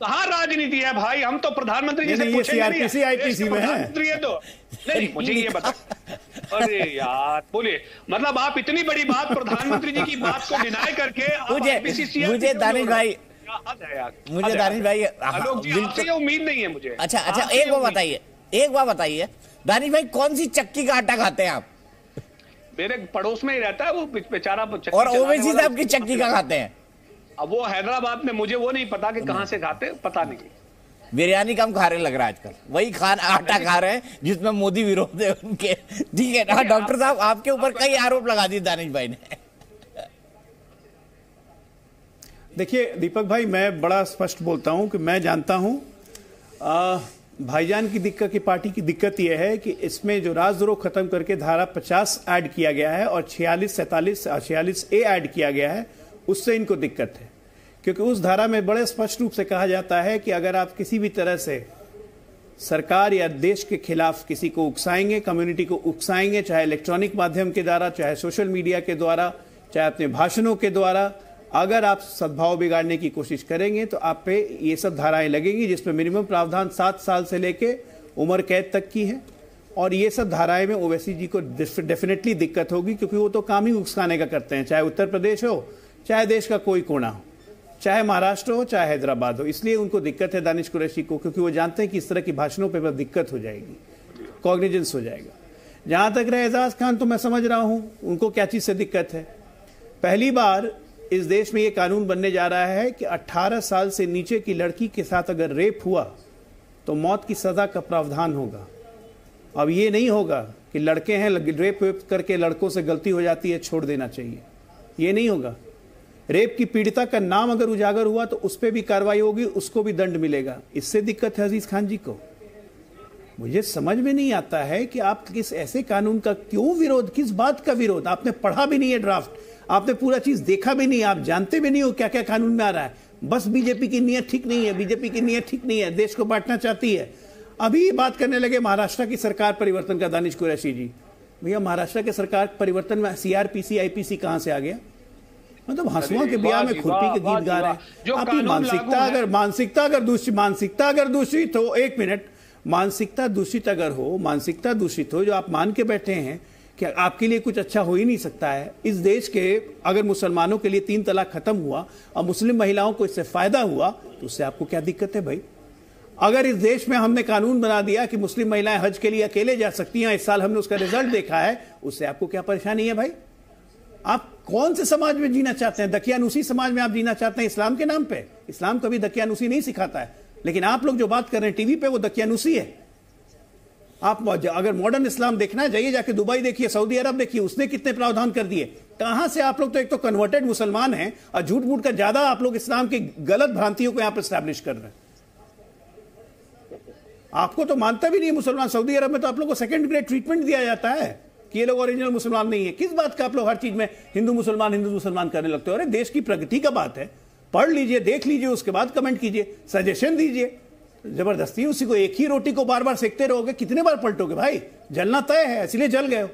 कहाँ राजनीति है भाई? हम तो प्रधानमंत्री जी से पूछेंगे नहीं, CRPC IPC में है। तो नहीं, मुझे ये बता। अरे यार बोलिए, मतलब आप इतनी बड़ी बात प्रधानमंत्री जी की बात को डिनाई करके मुझे दानिश भाई, मुझे दानिश भाई बिल्कुल उम्मीद नहीं है मुझे। अच्छा एक बात बताइए दानिश भाई, कौन सी चक्की का आटा खाते हैं आप? मेरे पड़ोस में ही रहता है वो बेचारा। और ओवैसी साहब की चक्की का खाते हैं? अब वो हैदराबाद में, मुझे वो नहीं पता कि कहां से खाते, पता नहीं। बिरयानी कम खा रहे लग रहा है आजकल, वही आटा खा रहे हैं जिसमें मोदी विरोध है उनके। ठीक है ना डॉक्टर साहब, आपके ऊपर कई आरोप लगा दिए दानिश भाई ने। देखिए दीपक भाई, मैं बड़ा स्पष्ट बोलता हूं कि मैं जानता हूं भाईजान की दिक्कत की पार्टी की दिक्कत यह है कि इसमें जो राजद्रोह खत्म करके धारा 50 ऐड किया गया है और 46A ऐड किया गया है, उससे इनको दिक्कत है। क्योंकि उस धारा में बड़े स्पष्ट रूप से कहा जाता है कि अगर आप किसी भी तरह से सरकार या देश के खिलाफ किसी को उकसाएंगे, कम्युनिटी को उकसाएंगे, चाहे इलेक्ट्रॉनिक माध्यम के द्वारा, चाहे सोशल मीडिया के द्वारा, चाहे अपने भाषणों के द्वारा, अगर आप सद्भाव बिगाड़ने की कोशिश करेंगे तो आप पे ये सब धाराएं लगेंगी, जिसमें मिनिमम प्रावधान 7 साल से लेके उम्र कैद तक की है। और ये सब धाराएं में ओवैसी जी को डेफिनेटली दिक्कत होगी, क्योंकि वो तो काम ही उकसाने का करते हैं, चाहे उत्तर प्रदेश हो चाहे देश का कोई कोना हो। चाहे महाराष्ट्र हो चाहे हैदराबाद हो। इसलिए उनको दिक्कत है दानिश कुरैशी को, क्योंकि वो जानते हैं कि इस तरह की भाषणों पे दिक्कत हो जाएगी, कॉग्निजेंस हो जाएगा। जहां तक रहे एजाज खान, तो मैं समझ रहा हूं उनको क्या चीज से दिक्कत है। पहली बार इस देश में यह कानून बनने जा रहा है कि 18 साल से नीचे की लड़की के साथ अगर रेप हुआ तो मौत की सजा का प्रावधान होगा। अब ये नहीं होगा कि लड़के हैं, रेप करके लड़कों से गलती हो जाती है, छोड़ देना चाहिए, ये नहीं होगा। रेप की पीड़िता का नाम अगर उजागर हुआ तो उस पर भी कार्रवाई होगी, उसको भी दंड मिलेगा। इससे दिक्कत है अजीज खान जी को। मुझे समझ में नहीं आता है कि आप किस ऐसे कानून का क्यों विरोध, किस बात का विरोध। आपने पढ़ा भी नहीं है ड्राफ्ट, आपने पूरा चीज देखा भी नहीं, आप जानते भी नहीं हो क्या क्या कानून में आ रहा है। बस बीजेपी की नीयत ठीक नहीं है, बीजेपी की नीयत ठीक नहीं है, देश को बांटना चाहती है। अभी बात करने लगे महाराष्ट्र की सरकार परिवर्तन का दानिश कुरैशी जी। भैया महाराष्ट्र के सरकार परिवर्तन में सीआरपीसी आईपीसी कहां से आ गया? मतलब हंसुओं के ब्याह में खुरपी के गीत गा रहे हैं। आपकी मानसिकता अगर दूषित हो, एक मिनट, मानसिकता दूषित हो जो आप मान के बैठे हैं कि आपके लिए कुछ अच्छा हो ही नहीं सकता है। इस देश के अगर मुसलमानों के लिए 3 तलाक खत्म हुआ और मुस्लिम महिलाओं को इससे फायदा हुआ तो उससे आपको क्या दिक्कत है भाई? अगर इस देश में हमने कानून बना दिया कि मुस्लिम महिलाएं हज के लिए अकेले जा सकती हैं, इस साल हमने उसका रिजल्ट देखा है, उससे आपको क्या परेशानी है भाई? आप कौन से समाज में जीना चाहते हैं? दकियानूसी समाज में आप जीना चाहते हैं इस्लाम के नाम पे? इस्लाम कभी दकियानूसी नहीं सिखाता है, लेकिन आप लोग जो बात कर रहे हैं टीवी पे वो दकियानूसी है। आप अगर मॉडर्न इस्लाम देखना है, जाइए जाके दुबई देखिए, सऊदी अरब देखिए, उसने कितने प्रावधान कर दिए। कहां से आप लोग तो एक तो कन्वर्टेड मुसलमान हैं और झूठ मूठ का ज्यादा आप लोग इस्लाम की गलत भ्रांतियों को यहां पर स्टैब्लिश कर रहे हैं। आपको तो मानता भी नहीं मुसलमान। सऊदी अरब में तो आप लोग को सेकंड ग्रेड ट्रीटमेंट दिया जाता है कि ये लोग ओरिजिनल मुसलमान नहीं है। किस बात का आप लोग हर चीज में हिंदू मुसलमान करने लगते हो? अरे देश की प्रगति का बात है, पढ़ लीजिए, देख लीजिए, उसके बाद कमेंट कीजिए, सजेशन दीजिए। जबरदस्ती उसी को एक ही रोटी को बार बार सेकते रहोगे, कितने बार पलटोगे भाई? जलना तय है, इसलिए जल गए हो।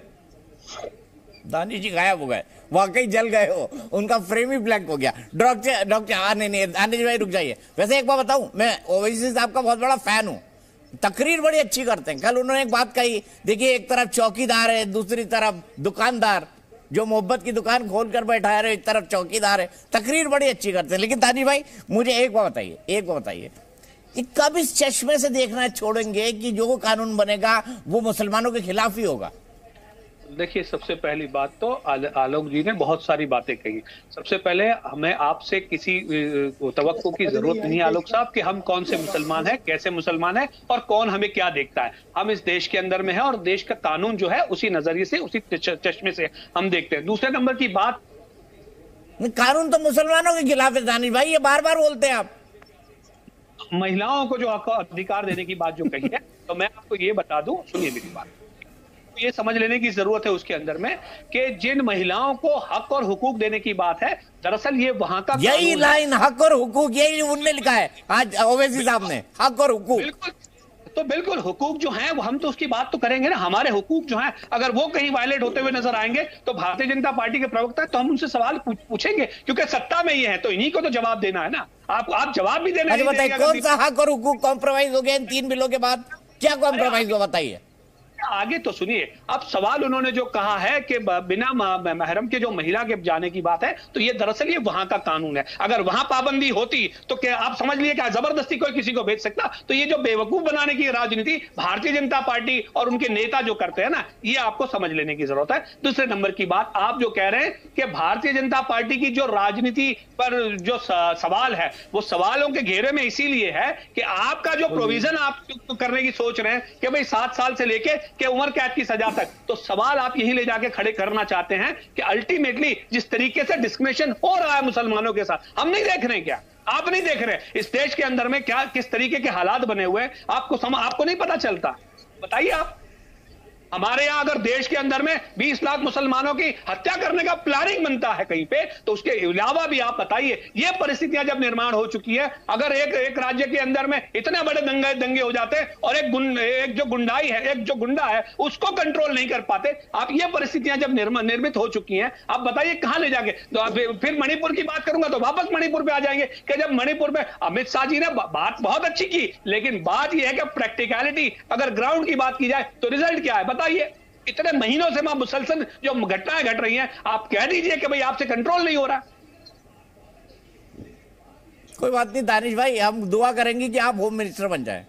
दानिश जी गायब हो गए, वाकई जल गए हो, उनका फ्रेम ही ब्लैंक हो गया। डॉक्टर नहीं, दानिश भाई रुक जाइए। वैसे एक बार बताऊं, मैं ओवैसी साहब का बहुत बड़ा फैन हूं, तकरीर बड़ी अच्छी करते हैं। कल उन्होंने एक बात कही, देखिए एक तरफ चौकीदार है, दूसरी तरफ दुकानदार जो मोहब्बत की दुकान खोल कर बैठा है, एक तरफ चौकीदार है। तकरीर बड़ी अच्छी करते हैं। लेकिन दानिश भाई मुझे एक बात बताइए कि कब इस चश्मे से देखना छोड़ेंगे कि जो कानून बनेगा वो मुसलमानों के खिलाफ ही होगा? देखिए, सबसे पहली बात तो आलोक जी ने बहुत सारी बातें कही। सबसे पहले हमें आपसे किसी तवक्को की जरूरत नहीं है आलोक साहब कि हम कौन से मुसलमान हैं, कैसे मुसलमान हैं और कौन हमें क्या देखता है। हम इस देश के अंदर में हैं और देश का कानून जो है उसी नजरिए से, उसी चश्मे से हम देखते हैं। दूसरे नंबर की बात, कानून तो मुसलमानों के खिलाफ है दानिश भाई, ये बार बार बोलते हैं आप। महिलाओं को जो अधिकार देने की बात जो कही है, तो मैं आपको ये बता दूं, सुनिए मेरी बात, ये समझ लेने की जरूरत है उसके अंदर में कि जिन महिलाओं को हक और हुकूक देने की बात है, दरअसल ये वहां का यही लाइन हक और हुकूक, यही उनने लिखा है आज ओवैसी साहब ने, हक और हुकूक। बिल्कुल, तो बिल्कुल हुकूक जो है वो हम तो उसकी बात तो करेंगे ना। हमारे हुकूक जो है अगर वो कहीं वायलेट होते हुए नजर आएंगे तो भारतीय जनता पार्टी के प्रवक्ता तो हम उनसे सवाल पूछेंगे, क्योंकि सत्ता में ये है तो इन्हीं को तो जवाब देना है ना। आप जवाब भी देना। बताइए कौन सा हक और हुकूक कॉम्प्रोमाइज हो गया इन 3 बिलों के बाद? क्या कॉम्प्रोमाइज हुआ बताइए? आगे तो सुनिए। अब सवाल उन्होंने जो कहा है कि बिना महरम के जो महिला के जाने की बात है, तो ये दरअसल ये वहां का कानून है। अगर वहां पाबंदी होती तो क्या आप समझ लिए क्या जबरदस्ती कोई किसी को भेज सकता? तो ये जो बेवकूफ बनाने की राजनीति भारतीय जनता पार्टी और उनके नेता जो करते हैं ना, ये आपको समझ लेने की जरूरत है। दूसरे नंबर की बात, आप जो कह रहे हैं कि भारतीय जनता पार्टी की जो राजनीति पर जो सवाल है वो सवालों के घेरे में इसीलिए है कि आपका जो प्रोविजन आप करने की सोच रहे हैं कि भाई 7 साल से लेके कि उम्र कैद की सजा तक, तो सवाल आप यही ले जाके खड़े करना चाहते हैं कि अल्टीमेटली जिस तरीके से डिस्क्रिमिनेशन हो रहा है मुसलमानों के साथ, हम नहीं देख रहे हैं क्या? आप नहीं देख रहे इस देश के अंदर में क्या किस तरीके के हालात बने हुए हैं? आपको नहीं पता चलता? बताइए आप। हमारे यहां अगर देश के अंदर में 20 लाख मुसलमानों की हत्या करने का प्लानिंग बनता है कहीं पे, तो उसके अलावा भी आप बताइए, ये परिस्थितियां जब निर्माण हो चुकी है, अगर एक राज्य के अंदर में इतने बड़े दंगे हो जाते और एक जो गुंडाई है, एक जो गुंडा है उसको कंट्रोल नहीं कर पाते, आप ये परिस्थितियां जब निर्मित हो चुकी हैं, आप बताइए कहां ले जाके? तो फिर मणिपुर की बात करूंगा तो वापस मणिपुर पे आ जाएंगे कि जब मणिपुर में अमित शाह जी ने बात बहुत अच्छी की, लेकिन बात यह है कि प्रैक्टिकलिटी अगर ग्राउंड की बात की जाए तो रिजल्ट क्या है बताइए? इतने महीनों से मुसलसल जो घटनाएं घट रही हैं, आप कह दीजिए कि भाई आपसे कंट्रोल नहीं हो रहा। कोई बात नहीं दानिश भाई, हम दुआ करेंगे कि आप होम मिनिस्टर बन जाएं।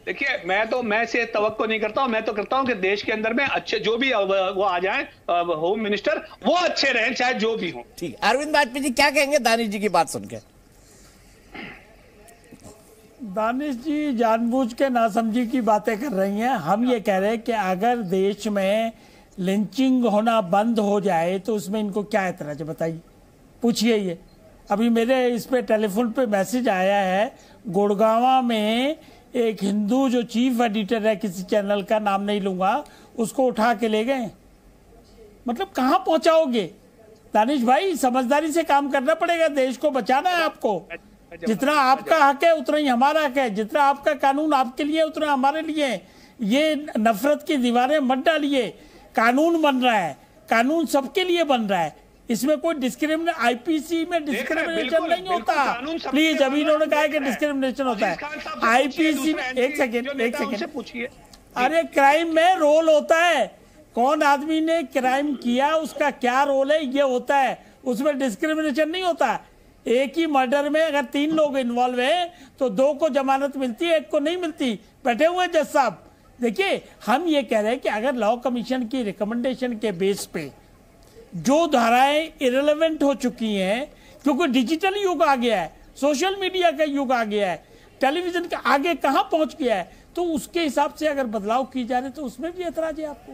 देखिए मैं से तवक्को नहीं करता हूं, मैं तो करता हूं कि देश के अंदर में अच्छे जो भी वो आ जाएं होम मिनिस्टर, वो अच्छे रहें चाहे जो भी हो। ठीक, अरविंद वाजपेयी जी क्या कहेंगे दानिश जी की बात सुनकर? दानिश जी जानबूझ के नासमझी की बातें कर रही हैं। हम ये कह रहे हैं कि अगर देश में लिंचिंग होना बंद हो जाए तो उसमें इनको क्या ऐतराज है, बताइए, पूछिए। ये अभी मेरे इस पे टेलीफोन पे मैसेज आया है, गुड़गांव में एक हिंदू जो चीफ एडिटर है किसी चैनल का, नाम नहीं लूंगा, उसको उठा के ले गए। मतलब कहाँ पहुंचाओगे दानिश भाई? समझदारी से काम करना पड़ेगा, देश को बचाना है आपको। जितना आपका हक है उतना ही हमारा हक है, जितना आपका कानून आपके लिए उतना हमारे लिए। ये नफरत की दीवारें मत डालिए। कानून बन रहा है, कानून सबके लिए बन रहा है, इसमें कोई डिस्क्रिमिनेशन, आईपीसी में डिस्क्रिमिनेशन नहीं होता। प्लीज, अभी इन्होंने कहा कि डिस्क्रिमिनेशन होता है आईपीसी में। एक सेकेंड पूछिए। अरे क्राइम में रोल होता है, कौन आदमी ने क्राइम किया उसका क्या रोल है ये होता है, उसमें डिस्क्रिमिनेशन नहीं होता। एक ही मर्डर में अगर 3 लोग इन्वॉल्व हैं तो 2 को जमानत मिलती है, 1 को नहीं मिलती। बैठे हुए जज साहब, देखिए हम ये कह रहे हैं कि अगर लॉ कमीशन की रिकमेंडेशन के बेस पे जो धाराएं इरेलेवेंट हो चुकी हैं, क्योंकि डिजिटल युग आ गया है, सोशल मीडिया का युग आ गया है, टेलीविजन का आगे कहां पहुंच गया है, तो उसके हिसाब से अगर बदलाव की जा रहे तो उसमें भी ऐतराज है आपको।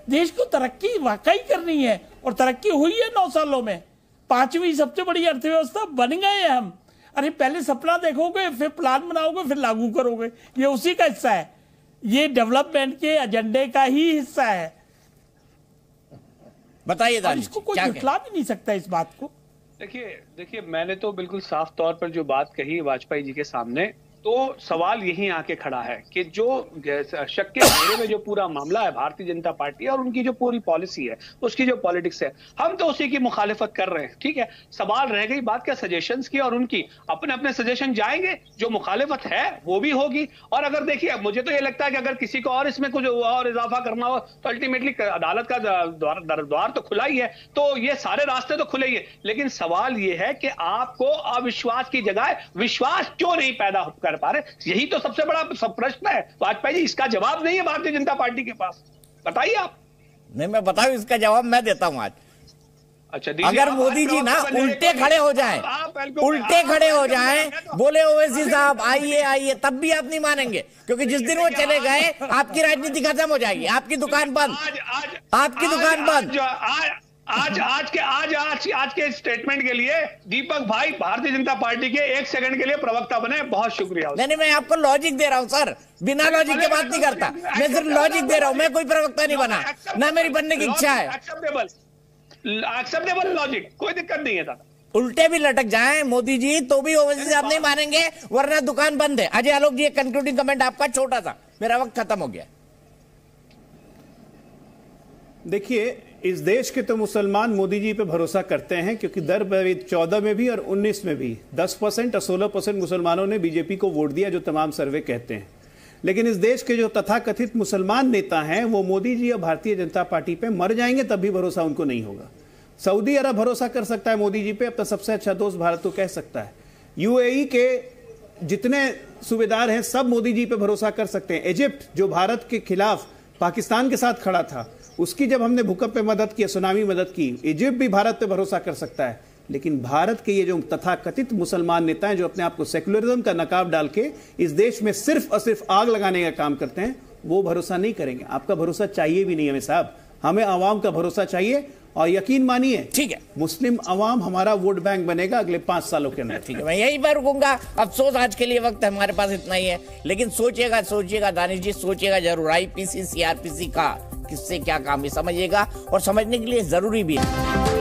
देश को तरक्की वाकई करनी है और तरक्की हुई है 9 सालों में। 5वीं सबसे बड़ी अर्थव्यवस्था बन गए हैं हम। अरे पहले सपना देखोगे, फिर प्लान बनाओगे, फिर लागू करोगे, ये उसी का हिस्सा है, ये डेवलपमेंट के एजेंडे का ही हिस्सा है। बताइए दानिश, इसको कोई झुठला भी नहीं सकता इस बात को। देखिए मैंने तो बिल्कुल साफ तौर पर जो बात कही वाजपेयी जी के सामने, तो सवाल यही आके खड़ा है कि जो शक के घेरे में जो पूरा मामला है भारतीय जनता पार्टी और उनकी जो पूरी पॉलिसी है, उसकी जो पॉलिटिक्स है, हम तो उसी की मुखालिफत कर रहे हैं। ठीक है, सवाल रह गई बात क्या सजेशंस की, और उनकी अपने अपने सजेशन जाएंगे, जो मुखालिफत है वो भी होगी। और अगर देखिए मुझे तो ये लगता है कि अगर किसी को और इसमें कुछ और इजाफा करना हो तो अल्टीमेटली अदालत का द्वार तो खुला ही है, तो ये सारे रास्ते तो खुले ही है। लेकिन सवाल ये है कि आपको अविश्वास की जगह विश्वास क्यों नहीं पैदा कर पा रहे, यही तो सबसे बड़ा प्रश्न है वाजपेयी जी। इसका जवाब नहीं है भारतीय जनता पार्टी के पास, बताइए आप। नहीं, मैं बताऊं इसका जवाब मैं देता हूं आज। अच्छा, अगर मोदी जी ना उल्टे खड़े हो जाएं, उल्टे खड़े हो जाएं, बोले ओवैसी साहब आइए आइए, तब भी आप नहीं मानेंगे, क्योंकि जिस दिन वो चले गए आपकी राजनीति खत्म हो जाएगी, आपकी दुकान बंद, आपकी दुकान बंद। आज के स्टेटमेंट के लिए दीपक भाई भारतीय जनता पार्टी के 1 सेकंड के लिए प्रवक्ता बने, बहुत शुक्रिया। नहीं, मैं आपको लॉजिक दे रहा हूं सर, बिना लॉजिक के बात नहीं करता, मैं सिर्फ लॉजिक दे रहा हूं, मैं कोई प्रवक्ता नहीं बना, ना मेरी बनने की इच्छा है। एक्सेप्टेबल लॉजिक, कोई दिक्कत नहीं है दादा। उल्टे भी लटक जाएं मोदी जी तो भी ओवैसी साहब नहीं मानेंगे, वरना दुकान बंद है। अजय आलोक जी, एक कंक्लूडिंग कमेंट आपका छोटा सा, मेरा वक्त खत्म हो गया। देखिए, इस देश के तो मुसलमान मोदी जी पे भरोसा करते हैं, क्योंकि दर 14 में भी और 19 में भी 10% और 16% मुसलमानों ने बीजेपी को वोट दिया, जो तमाम सर्वे कहते हैं। लेकिन इस देश के जो तथाकथित मुसलमान नेता हैं वो मोदी जी और भारतीय जनता पार्टी पे मर जाएंगे तब भी भरोसा उनको नहीं होगा। सऊदी अरब भरोसा कर सकता है मोदी जी पे, अपना सबसे अच्छा दोस्त भारत को कह सकता है। यूएई के जितने सूबेदार हैं सब मोदी जी पे भरोसा कर सकते हैं। इजिप्ट जो भारत के खिलाफ पाकिस्तान के साथ खड़ा था, उसकी जब हमने भूकंप पे मदद की, सुनामी मदद की, इजिप्ट भी भारत पे भरोसा कर सकता है। लेकिन भारत के ये जो तथाकथित मुसलमान नेता हैं जो अपने आप को सेक्युलरिज्म का नकाब डाल के इस देश में सिर्फ और सिर्फ आग लगाने का काम करते हैं, वो भरोसा नहीं करेंगे। आपका भरोसा चाहिए भी नहीं हमें साहब, हमें आवाम का भरोसा चाहिए। और यकीन मानिए, ठीक है, मुस्लिम अवाम हमारा वोट बैंक बनेगा अगले 5 सालों के अंदर। ठीक है, मैं यहीं पर रुकूंगा। अफसोस आज के लिए वक्त हमारे पास इतना ही है, लेकिन सोचिएगा दानिश जी, सोचिएगा जरूर। आईपीसी सीआरपीसी का किससे क्या काम है समझिएगा, और समझने के लिए जरूरी भी है।